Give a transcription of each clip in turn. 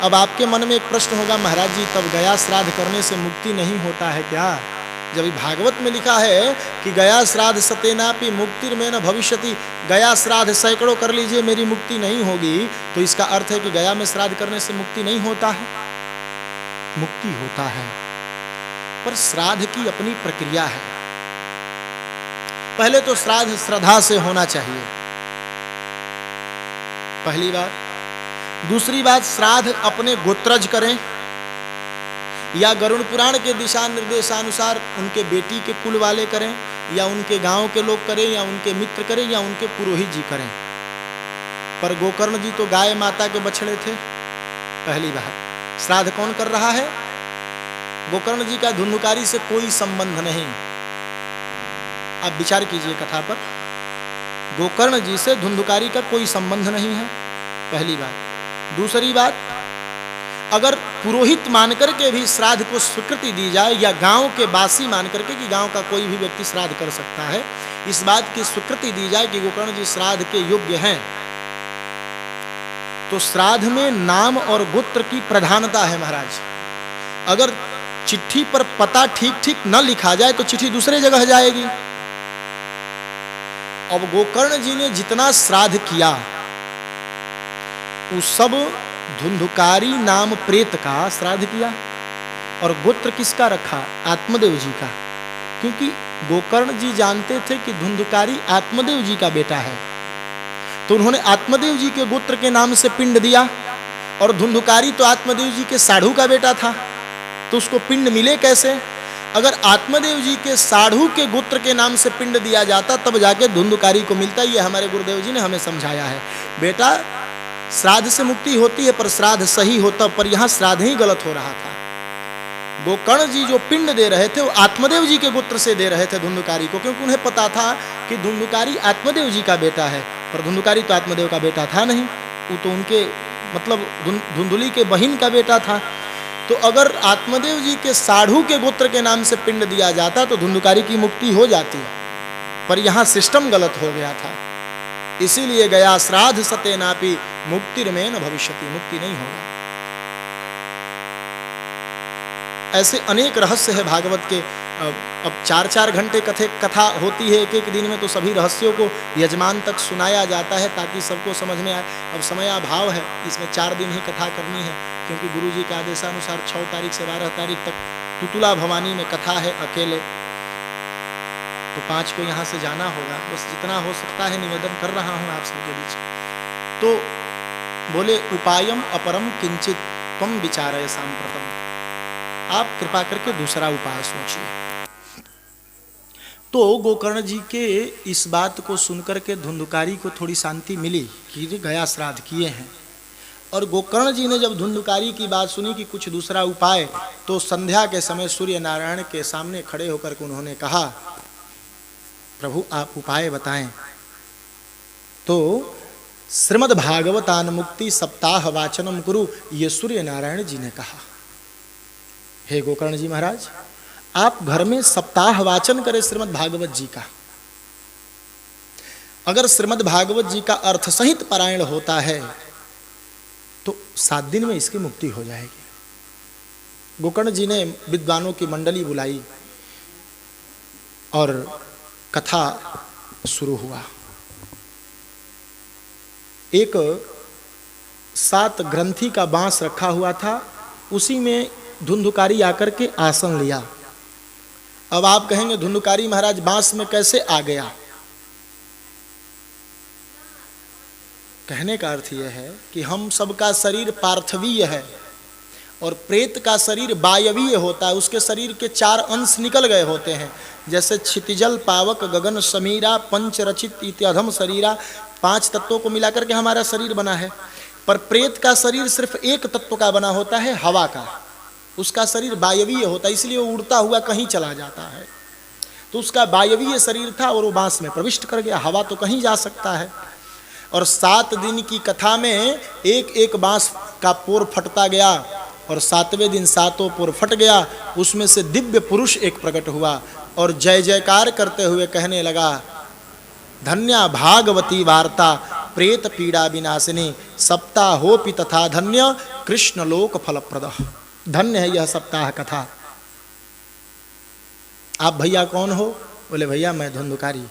अब आपके मन में एक प्रश्न होगा, महाराज जी तब गया श्राद्ध करने से मुक्ति नहीं होता है क्या? जब भागवत में लिखा है कि गया श्राद्ध सतेनापि मुक्तिर में न भविष्यति, गया श्राद्ध सैकड़ों कर लीजिए मेरी मुक्ति नहीं होगी, तो इसका अर्थ है कि गया में श्राद्ध करने से मुक्ति नहीं होता है? मुक्ति होता है, पर श्राद्ध की अपनी प्रक्रिया है। पहले तो श्राद्ध श्रद्धा से होना चाहिए, पहली बात। दूसरी बात, श्राद्ध अपने गोत्रज करें या गरुड़ पुराण के दिशा निर्देशानुसार उनके बेटी के कुल वाले करें, या उनके गांव के लोग करें, या उनके मित्र करें, या उनके पुरोहित जी करें। पर गोकर्ण जी तो गाय माता के बछड़े थे, पहली बात। श्राद्ध कौन कर रहा है? गोकर्ण जी का धुंधुकारी से कोई संबंध नहीं। आप विचार कीजिए कथा पर, गोकर्ण जी से धुंधुकारी का कोई संबंध नहीं है, पहली बात। दूसरी बात, अगर पुरोहित मान करके भी श्राद्ध को स्वीकृति दी जाए, या गांव के वासी मान करके कि गांव का कोई भी व्यक्ति श्राद्ध कर सकता है, इस बात की स्वीकृति दी जाए कि गोकर्ण जी श्राद्ध के योग्य हैं, तो श्राद्ध में नाम और गोत्र की प्रधानता है महाराज। अगर चिट्ठी पर पता ठीक ठीक न लिखा जाए तो चिट्ठी दूसरे जगह जाएगी। अब गोकर्ण जी ने जितना श्राद्ध किया उस सब धुंधुकारी नाम प्रेत का श्राद्ध किया, और गोत्र किसका रखा? आत्मदेव जी का, क्योंकि गोकर्ण जी जानते थे कि धुंधुकारी आत्मदेव जी का बेटा है, तो उन्होंने आत्मदेव जी के गोत्र के नाम से पिंड दिया। और धुंधुकारी तो आत्मदेव जी के साढ़ू का बेटा था, तो उसको पिंड मिले कैसे? अगर आत्मदेव जी के साढ़ू के गोत्र के नाम से पिंड दिया जाता तब जाके धुंधुकारी को मिलता। ये हमारे गुरुदेव जी ने हमें समझाया है। बेटा, श्राद्ध से मुक्ति होती है, पर श्राद्ध सही होता, पर यहां श्राद्ध ही गलत हो रहा था। गोकर्ण जी जो पिंड दे रहे थे वो आत्मदेव जी के गोत्र से दे रहे थे धुंधुकारी को, क्योंकि उन्हें पता था कि धुंधुकारी आत्मदेव जी का बेटा है, पर धुंधुकारी तो आत्मदेव का बेटा था नहीं, वो तो उनके मतलब धुंधुली के बहिन का बेटा था। तो अगर आत्मदेव जी के साढ़ू के गोत्र के नाम से पिंड दिया जाता तो धुंधुकारी की मुक्ति हो जाती, पर यहां सिस्टम गलत हो गया था। इसीलिए गया श्राद्ध सतेनापि मुक्तिर्में न भविष्यति, मुक्ति नहीं होगा। ऐसे अनेक रहस्य है भागवत के। अब 4-4 घंटे कथा होती है एक एक दिन में, तो सभी रहस्यों को यजमान तक सुनाया जाता है ताकि सबको समझ में आए। अब समयाभाव है, इसमें 4 दिन ही कथा करनी है, क्योंकि गुरु जी के आदेशानुसार 6 तारीख से 12 तारीख तक तुतुला भवानी में कथा है अकेले, तो 5 को यहाँ से जाना होगा। बस जितना हो सकता है निवेदन कर रहा हूँ आप सबके बीच। तो बोले, उपायम अपरम किंचित त्वं विचारय सांप्रतम, आप कृपा करके दूसरा उपाय सोचिए। तो गोकर्ण जी के इस बात को सुनकर के धुंधुकारी को थोड़ी शांति मिली कि गया श्राद्ध किए हैं। और गोकर्ण जी ने जब धुंधुकारी की बात सुनी कि कुछ दूसरा उपाय, तो संध्या के समय सूर्य नारायण के सामने खड़े होकर के उन्होंने कहा, प्रभु आप उपाय बताएं। तो श्रीमद् भागवतान मुक्ति सप्ताह वाचनम कुरु, ये सूर्य नारायण जी ने कहा। हे गोकर्ण जी महाराज, आप घर में सप्ताह वाचन करें श्रीमद् भागवत जी का। अगर श्रीमद् भागवत जी का अर्थ सहित पारायण होता है तो 7 दिन में इसकी मुक्ति हो जाएगी। गोकर्ण जी ने विद्वानों की मंडली बुलाई और कथा शुरू हुआ। एक 7 ग्रंथि का बांस रखा हुआ था, उसी में धुंधुकारी आकर के आसन लिया। अब आप कहेंगे धुंधुकारी महाराज बांस में कैसे आ गया? कहने का अर्थ यह है कि हम सबका शरीर पार्थिवीय है और प्रेत का शरीर वायवीय होता है। उसके शरीर के 4 अंश निकल गए होते हैं, जैसे क्षितिजल पावक गगन समीरा पंच रचित इत्यधम शरीरा, 5 तत्वों को मिलाकर के हमारा शरीर बना है। पर प्रेत का शरीर सिर्फ एक तत्व का बना होता है, हवा का। उसका शरीर वायवीय होता है, इसलिए वो उड़ता हुआ कहीं चला जाता है। तो उसका वायवीय शरीर था और वो बांस में प्रविष्ट कर गया। हवा तो कहीं जा सकता है। और 7 दिन की कथा में एक एक बांस का पोर फटता गया और 7वें दिन 7 पोर फट गया। उसमें से दिव्य पुरुष एक प्रकट हुआ और जय जयकार करते हुए कहने लगा, धन्या भागवती वार्ता प्रेत पीड़ा विनाशिनी सप्ताहोपि तथा धन्य कृष्ण लोक फलप्रद। धन्य है यह सप्ताह कथा। आप भैया कौन हो? बोले भैया मैं धुंधुकारी।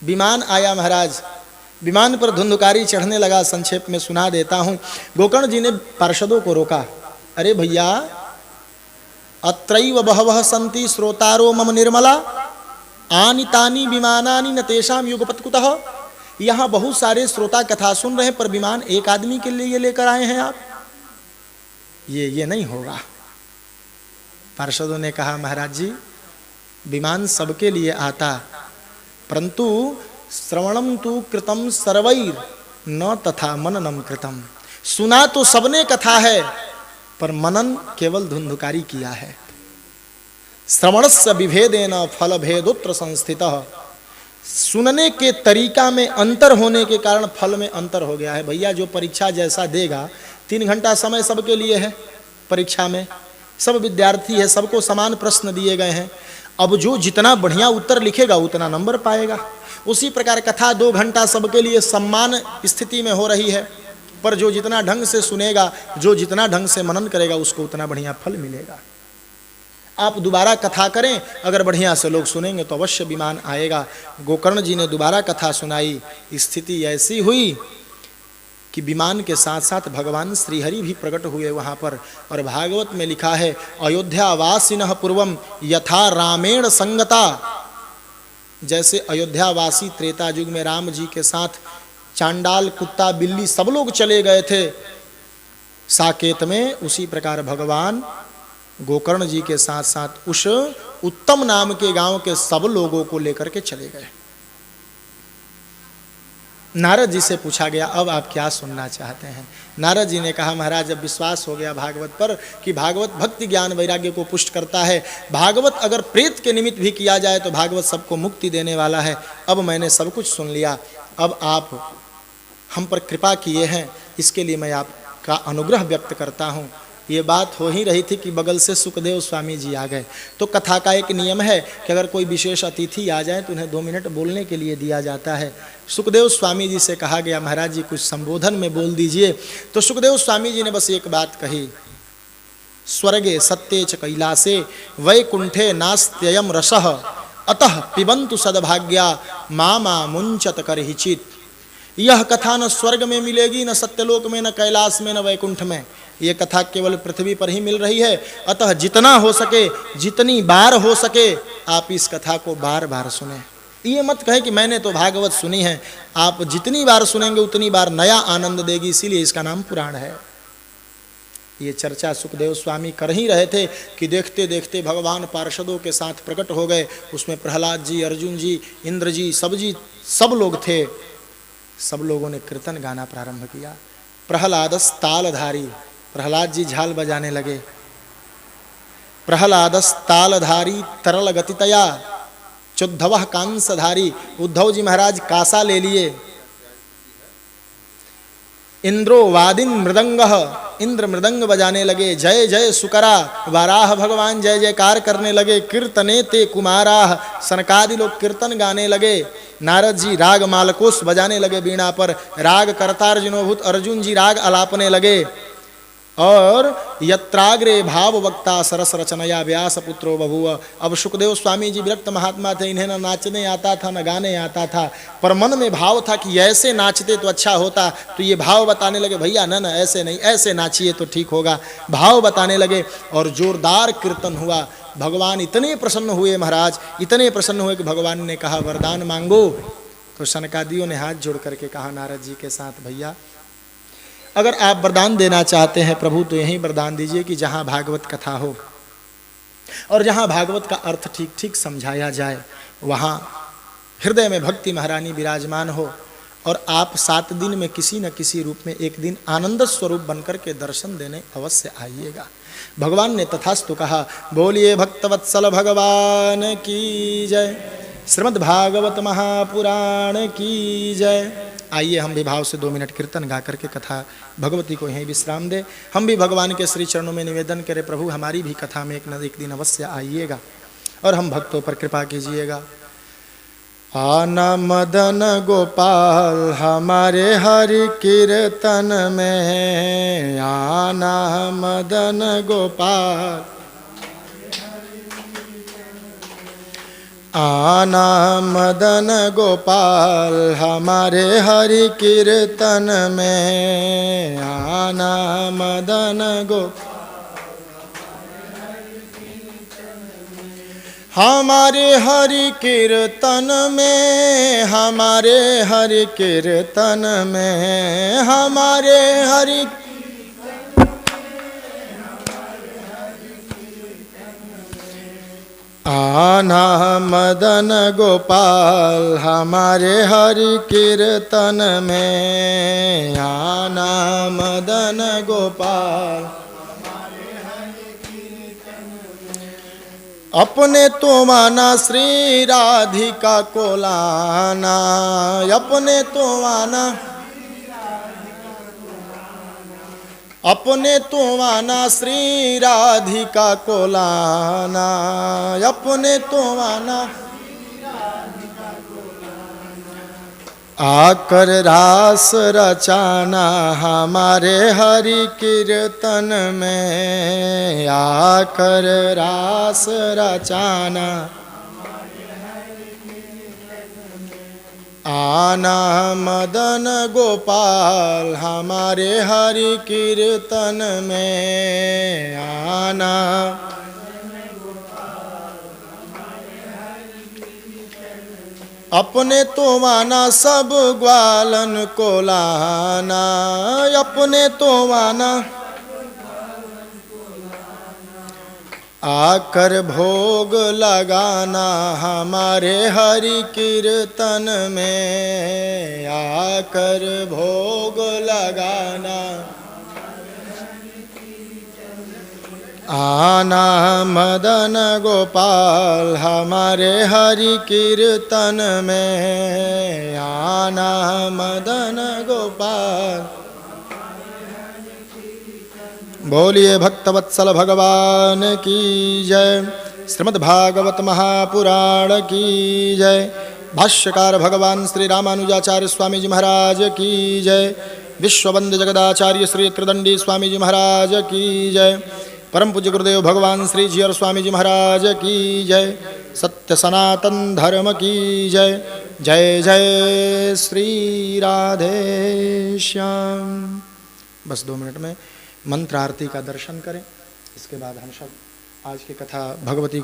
विमान आया महाराज, विमान पर धुंधुकारी चढ़ने लगा। संक्षेप में सुना देता हूं। गोकर्ण जी ने पार्षदों को रोका, अरे भैया अत्रैव बहवः सन्ति श्रोतारो मम निर्मला आनितानि विमानानि न तेषां युगपत् कुतः। यहाँ बहुत सारे श्रोता कथा सुन रहे हैं, पर विमान एक आदमी के लिए लेकर आए हैं आप, ये नहीं होगा। पार्षदों ने कहा महाराज जी विमान सबके लिए आता, परंतु श्रवणम तु कृतम सर्वैर न तथा मननम कृतम। सुना तो सबने कथा है, पर मनन केवल धुंधुकारी किया है। श्रवणस्य विभेदेन फल भेदोत्र संस्थितः। सुनने के तरीका में अंतर होने के कारण फल में अंतर हो गया है। भैया जो परीक्षा जैसा देगा, 3 घंटा समय सबके लिए है, परीक्षा में सब विद्यार्थी है, सबको समान प्रश्न दिए गए हैं। अब जो जितना बढ़िया उत्तर लिखेगा उतना नंबर पाएगा। उसी प्रकार कथा 2 घंटा सबके लिए सम्मान स्थिति में हो रही है, पर जो जितना ढंग से सुनेगा, जो जितना ढंग से मनन करेगा, उसको उतना बढ़िया फल मिलेगा। आप दोबारा कथा करें, अगर बढ़िया से लोग सुनेंगे तो अवश्य विमान आएगा। गोकर्ण जी ने दोबारा कथा सुनाई। स्थिति ऐसी हुई कि विमान के साथ साथ भगवान श्रीहरि भी प्रकट हुए वहाँ पर। और भागवत में लिखा है अयोध्यावासिनः पूर्वम यथा रामेण संगता। जैसे अयोध्यावासी त्रेता युग में राम जी के साथ चांडाल, कुत्ता, बिल्ली सब लोग चले गए थे साकेत में, उसी प्रकार भगवान गोकर्ण जी के साथ साथ उस उत्तम नाम के गांव के सब लोगों को लेकर के चले गए। नारद जी से पूछा गया अब आप क्या सुनना चाहते हैं? नारद जी ने कहा महाराज अब विश्वास हो गया भागवत पर कि भागवत भक्ति ज्ञान वैराग्य को पुष्ट करता है। भागवत अगर प्रेत के निमित्त भी किया जाए तो भागवत सबको मुक्ति देने वाला है। अब मैंने सब कुछ सुन लिया, अब आप हम पर कृपा किए हैं, इसके लिए मैं आपका अनुग्रह व्यक्त करता हूँ। ये बात हो ही रही थी कि बगल से सुखदेव स्वामी जी आ गए। तो कथा का एक नियम है कि अगर कोई विशेष अतिथि आ जाए तो उन्हें 2 मिनट बोलने के लिए दिया जाता है। सुखदेव स्वामी जी से कहा गया महाराज जी कुछ संबोधन में बोल दीजिए। तो सुखदेव स्वामी जी ने बस एक बात कही, स्वर्गे सत्ये च कैलासे वैकुंठे नास्त्ययम रसः अतः पिबंतु सद्भाग्या मामा मुंचत करहिचित। यह कथा न स्वर्ग में मिलेगी, न सत्यलोक में, न कैलाश में, न वैकुंठ में। ये कथा केवल पृथ्वी पर ही मिल रही है। अतः जितना हो सके, जितनी बार हो सके, आप इस कथा को बार बार सुने। ये मत कहे कि मैंने तो भागवत सुनी है। आप जितनी बार सुनेंगे उतनी बार नया आनंद देगी, इसीलिए इसका नाम पुराण है। ये चर्चा सुखदेव स्वामी कर ही रहे थे कि देखते देखते भगवान पार्षदों के साथ प्रकट हो गए। उसमें प्रहलाद जी, अर्जुन जी, इंद्र जी, सब लोग थे। सब लोगों ने कीर्तन गाना प्रारंभ किया। प्रहलादस तालधारी, प्रहलाद जी झाल बजाने लगे। प्रहलादस तालधारी तरल गतितया चुद्धवः कांसधारी। उद्धव जी महाराज कासा ले लिए। इंद्रो वादिन मृदंगः, इंद्र मृदंग बजाने लगे। जय जय सुकरा, वाराह भगवान जय जयकार करने लगे। कीर्तने ते कुमाराः, सनकादि लोग कीर्तन गाने लगे। नारद जी राग मालकोस बजाने लगे बीणा पर। राग कर्तार्जुनोभूत अर्जुन जी राग अलापने लगे। और यत्राग्रे भाव वक्ता सरस रचनया व्यास पुत्रो बभुव। अब सुखदेव स्वामी जी विरक्त महात्मा थे, इन्हें न नाचने आता था न गाने आता था, पर मन में भाव था कि ऐसे नाचते तो अच्छा होता। तो ये भाव बताने लगे, भैया न ऐसे नहीं, ऐसे नाचिए तो ठीक होगा। भाव बताने लगे और जोरदार कीर्तन हुआ। भगवान इतने प्रसन्न हुए महाराज, इतने प्रसन्न हुए कि भगवान ने कहा वरदान मांगो। तो सनकादियों ने हाथ जोड़ करके कहा नारद जी के साथ, भैया अगर आप वरदान देना चाहते हैं प्रभु तो यही वरदान दीजिए कि जहाँ भागवत कथा हो और जहाँ भागवत का अर्थ ठीक ठीक समझाया जाए, वहाँ हृदय में भक्ति महारानी विराजमान हो और आप 7 दिन में किसी न किसी रूप में एक दिन आनंद स्वरूप बनकर के दर्शन देने अवश्य आइएगा। भगवान ने तथास्तु कहा। बोलिए भक्तवत्सल भगवान की जय। श्रीमद् भागवत महापुराण की जय। आइए हम भी भाव से 2 मिनट कीर्तन गा करके कथा भगवती को यहीं विश्राम दे। हम भी भगवान के श्री चरणों में निवेदन करें, प्रभु हमारी भी कथा में एक न एक दिन अवश्य आइएगा और हम भक्तों पर कृपा कीजिएगा। आना मदन गोपाल हमारे हरि कीर्तन में, आना मदन गोपाल, आना मदन गोपाल हमारे हरि कीर्तन में, आना मदन गोपाल हमारे हरि कीर्तन में, हमारे हरि कीर्तन में, हमारे हरि आना मदन गोपाल हमारे हरि कीर्तन में, आना मदन गोपाल, अपने तो माना श्री राधिका को लाना, अपने तो माना, अपने तो माना श्री राधिका को लाना, अपने तो माना आकर रास रचाना हमारे हरि कीर्तन में, आकर रास रचाना, आना मदन गोपाल हमारे हरि कीर्तन में, आना अपने तो माना सब ग्वालन को लाना, अपने तो माना आकर भोग लगाना हमारे हरि कीर्तन में, आकर भोग लगाना, आना मदन गोपाल हमारे हरि कीर्तन में, आना मदन गोपाल। बोलिए भक्तवत्सल भगवान की जय। श्रीमद् भागवत महापुराण की जय। भाष्यकार भगवान श्री रामानुजाचार्य स्वामी जी महाराज की जय। विश्ववंद्य जगदाचार्य श्री त्रिदंडी स्वामी जी महाराज की जय। परम पूज्य गुरुदेव भगवान श्री जीयर स्वामी जी महाराज की जय। सत्य सनातन धर्म की जय। जय जय श्री राधे श्याम। बस 2 मिनट में मंत्र आरती का दर्शन करें, इसके बाद हम सब आज की कथा भगवती को